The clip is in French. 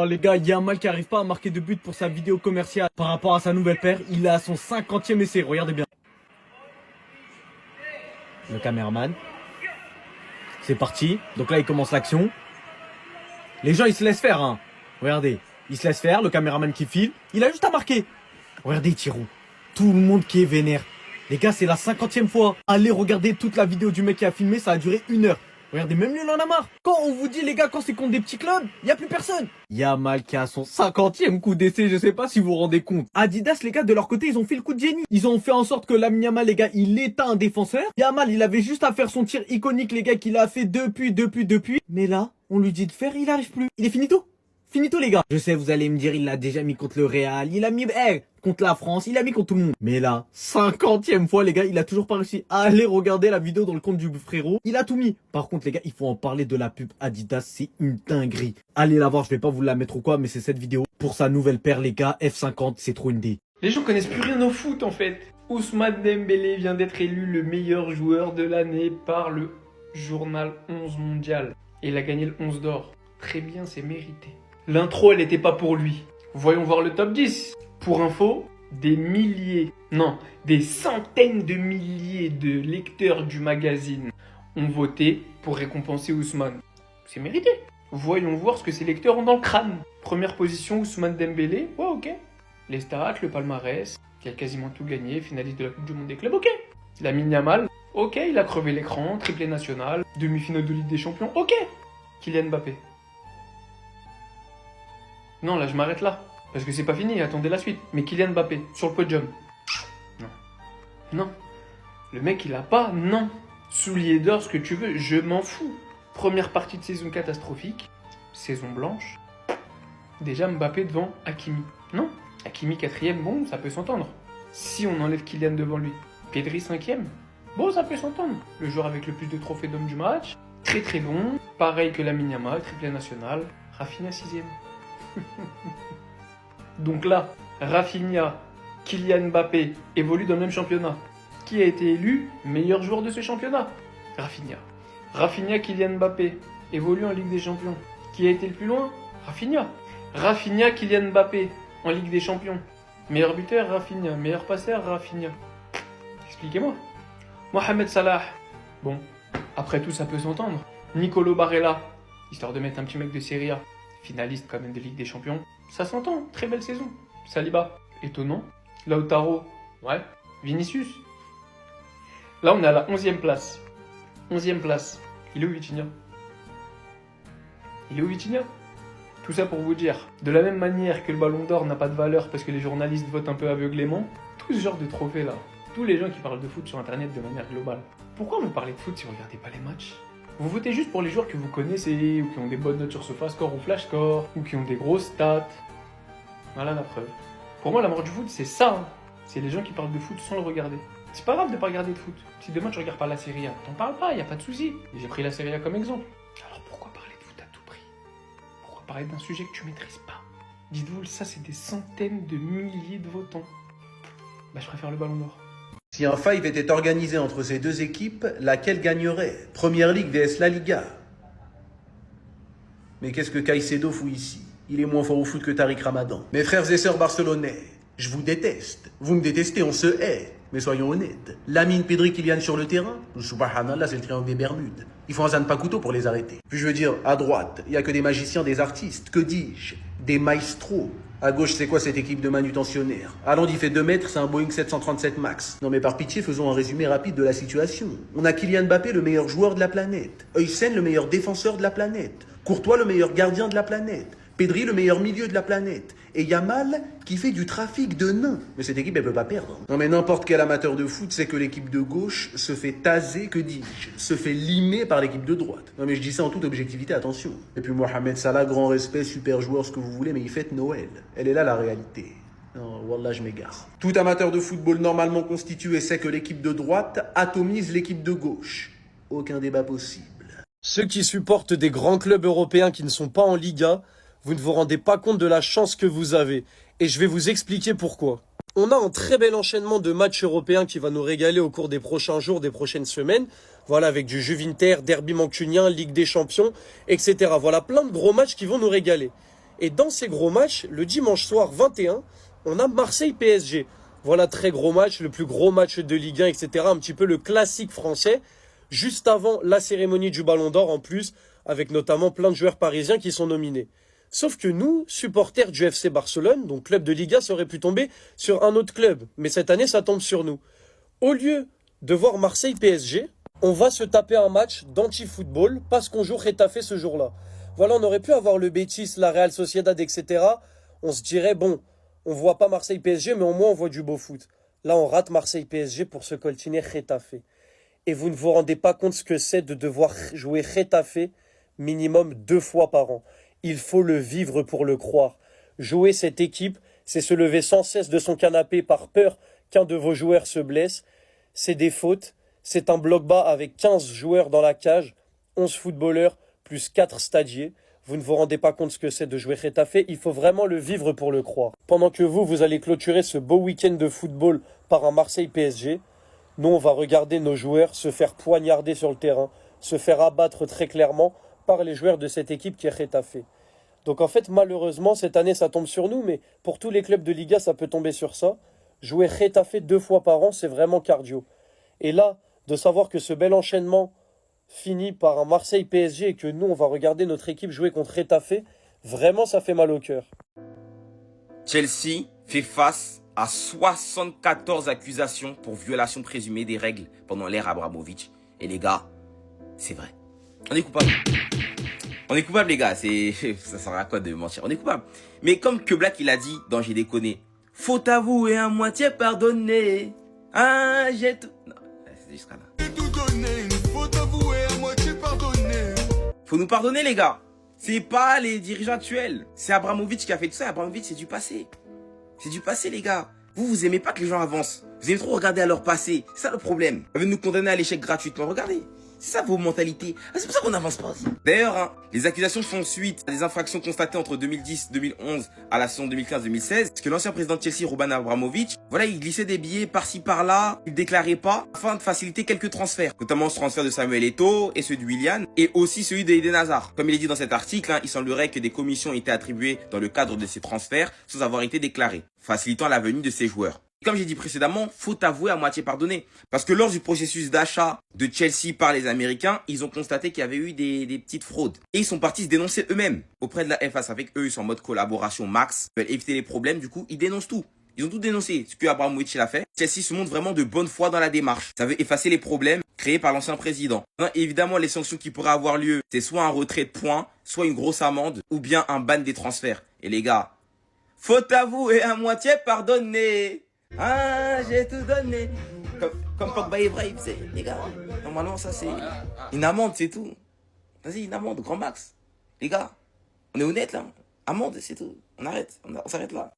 Oh, les gars, Yamal qui arrive pas à marquer de but pour sa vidéo commerciale par rapport à sa nouvelle paire. Il est à son 50e essai, regardez bien. Le caméraman. C'est parti. Donc là, il commence l'action. Les gens, ils se laissent faire, hein. Regardez. Il se laisse faire, le caméraman qui file. Il a juste à marquer. Regardez, Thierry. Tout le monde qui est vénère. Les gars, c'est la 50e fois. Allez regarder toute la vidéo du mec qui a filmé, ça a duré 1 heure. Regardez, même lui, il en a marre. Quand on vous dit, les gars, quand c'est contre des petits clubs, il n'y a plus personne. Yamal qui a son 50e coup d'essai, je sais pas si vous vous rendez compte. Adidas, les gars, de leur côté, ils ont fait le coup de génie. Ils ont fait en sorte que Lamine Yamal, les gars, il éteint un défenseur. Yamal, il avait juste à faire son tir iconique, les gars, qu'il a fait depuis. Mais là, on lui dit de faire, il arrive plus. Il est finito. Finito les gars. Je sais, vous allez me dire, il l'a déjà mis contre le Real, il a mis contre la France, il a mis contre tout le monde. Mais là, 50e fois les gars, il a toujours pas réussi. Allez regarder la vidéo dans le compte du frérot. Il a tout mis. Par contre les gars, il faut en parler de la pub Adidas, c'est une dinguerie. Allez la voir, je vais pas vous la mettre ou quoi, mais c'est cette vidéo. Pour sa nouvelle paire les gars, F50, c'est trop une D. Les gens connaissent plus rien au foot en fait. Ousmane Dembélé vient d'être élu le meilleur joueur de l'année par le journal 11 mondial. Et il a gagné le 11 d'or. Très bien, c'est mérité. L'intro, elle n'était pas pour lui. Voyons voir le top 10. Pour info, des centaines de milliers de lecteurs du magazine ont voté pour récompenser Ousmane. C'est mérité. Voyons voir ce que ces lecteurs ont dans le crâne. Première position, Ousmane Dembélé. Ouais, ok. Les stats, le palmarès, qui a quasiment tout gagné, finaliste de la Coupe du Monde des clubs, ok. Lamine Yamal, ok, il a crevé l'écran, triplé national, demi-finale de Ligue des Champions, ok. Kylian Mbappé. Non, là, je m'arrête là. Parce que c'est pas fini, attendez la suite. Mais Kylian Mbappé, sur le podium. Non. Non. Le mec, il a pas, non. Soulier d'or, ce que tu veux, je m'en fous. Première partie de saison catastrophique. Saison blanche. Déjà Mbappé devant Hakimi. Non. Hakimi 4ème, bon, ça peut s'entendre. Si on enlève Kylian devant lui. Pedri 5ème. Bon, ça peut s'entendre. Le joueur avec le plus de trophées d'homme du match. Très très bon. Pareil que Lamine Yamal, triplé national. Rafinha 6ème. Donc là, Rafinha, Kylian Mbappé évoluent dans le même championnat. Qui a été élu meilleur joueur de ce championnat? Rafinha. Rafinha, Kylian Mbappé évoluent en Ligue des Champions. Qui a été le plus loin? Rafinha. Rafinha, Kylian Mbappé en Ligue des Champions. Meilleur buteur, Rafinha. Meilleur passeur, Rafinha. Expliquez-moi. Mohamed Salah. Bon, après tout, ça peut s'entendre. Nicolo Barella, histoire de mettre un petit mec de Serie A. Finaliste quand même de Ligue des Champions. Ça s'entend, très belle saison. Saliba, étonnant. Lautaro, ouais. Vinicius. Là, on est à la 11e place. 11e place. Il est où Vitinha? Il est où Vitinha? Tout ça pour vous dire, de la même manière que le Ballon d'Or n'a pas de valeur parce que les journalistes votent un peu aveuglément, tout ce genre de trophées là, tous les gens qui parlent de foot sur Internet de manière globale, pourquoi vous parlez de foot si vous ne regardez pas les matchs? Vous votez juste pour les joueurs que vous connaissez, ou qui ont des bonnes notes sur SofaScore ou FlashScore, ou qui ont des grosses stats. Voilà la preuve. Pour moi, la mort du foot, c'est ça. Hein. C'est les gens qui parlent de foot sans le regarder. C'est pas grave de pas regarder de foot. Si demain tu regardes pas la Serie A, t'en parles pas, y a pas de souci. J'ai pris la Serie A comme exemple. Alors pourquoi parler de foot à tout prix? Pourquoi parler d'un sujet que tu maîtrises pas? Dites-vous, ça c'est des centaines de milliers de votants. Bah je préfère le Ballon d'Or. Si un five était organisé entre ces deux équipes, laquelle gagnerait? Première Ligue vs La Liga. Mais qu'est-ce que Caicedo fout ici? Il est moins fort au foot que Tariq Ramadan. Mes frères et sœurs barcelonais, je vous déteste. Vous me détestez, on se hait. Mais soyons honnêtes. Lamine, Pedri, Kylian sur le terrain, subhanallah, c'est le triangle des Bermudes. Il faut un Zan Pakuto pour les arrêter. Puis je veux dire, à droite, il n'y a que des magiciens, des artistes. Que dis-je? Des maestros. À gauche, c'est quoi cette équipe de manutentionnaires? Allons, il fait 2 mètres, c'est un Boeing 737 MAX. Non mais par pitié, faisons un résumé rapide de la situation. On a Kylian Mbappé, le meilleur joueur de la planète. Heusen, le meilleur défenseur de la planète. Courtois, le meilleur gardien de la planète. Pedri, le meilleur milieu de la planète. Et Yamal, qui fait du trafic de nains. Mais cette équipe, elle peut pas perdre. Non mais n'importe quel amateur de foot sait que l'équipe de gauche se fait taser, que dis-je, se fait limer par l'équipe de droite. Non mais je dis ça en toute objectivité, attention. Et puis Mohamed Salah, grand respect, super joueur, ce que vous voulez, mais il fête Noël. Elle est là la réalité. Non, wallah, je m'égare. Tout amateur de football normalement constitué sait que l'équipe de droite atomise l'équipe de gauche. Aucun débat possible. Ceux qui supportent des grands clubs européens qui ne sont pas en Liga, vous ne vous rendez pas compte de la chance que vous avez. Et je vais vous expliquer pourquoi. On a un très bel enchaînement de matchs européens qui va nous régaler au cours des prochains jours, des prochaines semaines. Voilà, avec du Juve Inter, Derby mancunien, Ligue des Champions, etc. Voilà, plein de gros matchs qui vont nous régaler. Et dans ces gros matchs, le dimanche soir 21, on a Marseille-PSG. Voilà, très gros match, le plus gros match de Ligue 1, etc. Un petit peu le classique français, juste avant la cérémonie du Ballon d'Or en plus, avec notamment plein de joueurs parisiens qui sont nominés. Sauf que nous, supporters du FC Barcelone, donc club de Liga, ça aurait pu tomber sur un autre club. Mais cette année, ça tombe sur nous. Au lieu de voir Marseille-PSG, on va se taper un match d'anti-football parce qu'on joue Getafe ce jour-là. Voilà, on aurait pu avoir le Betis, la Real Sociedad, etc. On se dirait, bon, on voit pas Marseille-PSG, mais au moins on voit du beau foot. Là, on rate Marseille-PSG pour se coltiner Getafe. Et vous ne vous rendez pas compte ce que c'est de devoir jouer Getafe minimum 2 fois par an. Il faut le vivre pour le croire. Jouer cette équipe, c'est se lever sans cesse de son canapé par peur qu'un de vos joueurs se blesse. C'est des fautes. C'est un bloc bas avec 15 joueurs dans la cage, 11 footballeurs, plus 4 stadiers. Vous ne vous rendez pas compte ce que c'est de jouer Getafe. Il faut vraiment le vivre pour le croire. Pendant que vous allez clôturer ce beau week-end de football par un Marseille-PSG, nous, on va regarder nos joueurs se faire poignarder sur le terrain, se faire abattre très clairement par les joueurs de cette équipe qui est Getafe. Donc en fait, malheureusement, cette année, ça tombe sur nous, mais pour tous les clubs de Liga, ça peut tomber sur ça. Jouer Getafe 2 fois par an, c'est vraiment cardio. Et là, de savoir que ce bel enchaînement finit par un Marseille-PSG et que nous, on va regarder notre équipe jouer contre Getafe, vraiment, ça fait mal au cœur. Chelsea fait face à 74 accusations pour violation présumée des règles pendant l'ère Abramovich. Et les gars, c'est vrai. On est coupable. On est coupable, les gars. Ça sert à quoi de mentir? On est coupable. Mais comme que Black, il a dit dans J'ai déconné, faut avouer à moitié pardonner. Ah, j'ai tout... Non, c'est jusqu'à là. Faut nous pardonner, les gars. C'est pas les dirigeants actuels. C'est Abramovich qui a fait tout ça. Abramovich, c'est du passé. C'est du passé, les gars. Vous aimez pas que les gens avancent. Vous aimez trop regarder à leur passé. C'est ça le problème. Vous venez nous condamner à l'échec gratuitement. Regardez. C'est ça vos mentalités. C'est pour ça qu'on n'avance pas aussi. D'ailleurs, les accusations font suite à des infractions constatées entre 2010-2011 à la saison 2015-2016. Parce que l'ancien président de Chelsea, Roman Abramovich, voilà, il glissait des billets par-ci par-là, il déclarait pas, afin de faciliter quelques transferts. Notamment ce transfert de Samuel Eto'o et celui de Willian, et aussi celui de Eden Hazard. Comme il est dit dans cet article, il semblerait que des commissions aient été attribuées dans le cadre de ces transferts sans avoir été déclarées, facilitant la venue de ces joueurs. Comme j'ai dit précédemment, faut avouer à moitié pardonner. Parce que lors du processus d'achat de Chelsea par les Américains, ils ont constaté qu'il y avait eu des petites fraudes. Et ils sont partis se dénoncer eux-mêmes auprès de la FA. Avec eux, ils sont en mode collaboration max. Ils veulent éviter les problèmes, du coup, ils dénoncent tout. Ils ont tout dénoncé, ce que Abramovich a fait. Chelsea se montre vraiment de bonne foi dans la démarche. Ça veut effacer les problèmes créés par l'ancien président. Non, évidemment, les sanctions qui pourraient avoir lieu, c'est soit un retrait de points, soit une grosse amende, ou bien un ban des transferts. Et les gars, faut avouer à moitié pardonner. Ah, j'ai tout donné. Comme Pogba et Brave, c'est, les gars. Normalement, ça, c'est une amende, c'est tout. Vas-y, une amende, grand max. Les gars, on est honnête, là. Amende, c'est tout. On arrête. On s'arrête là.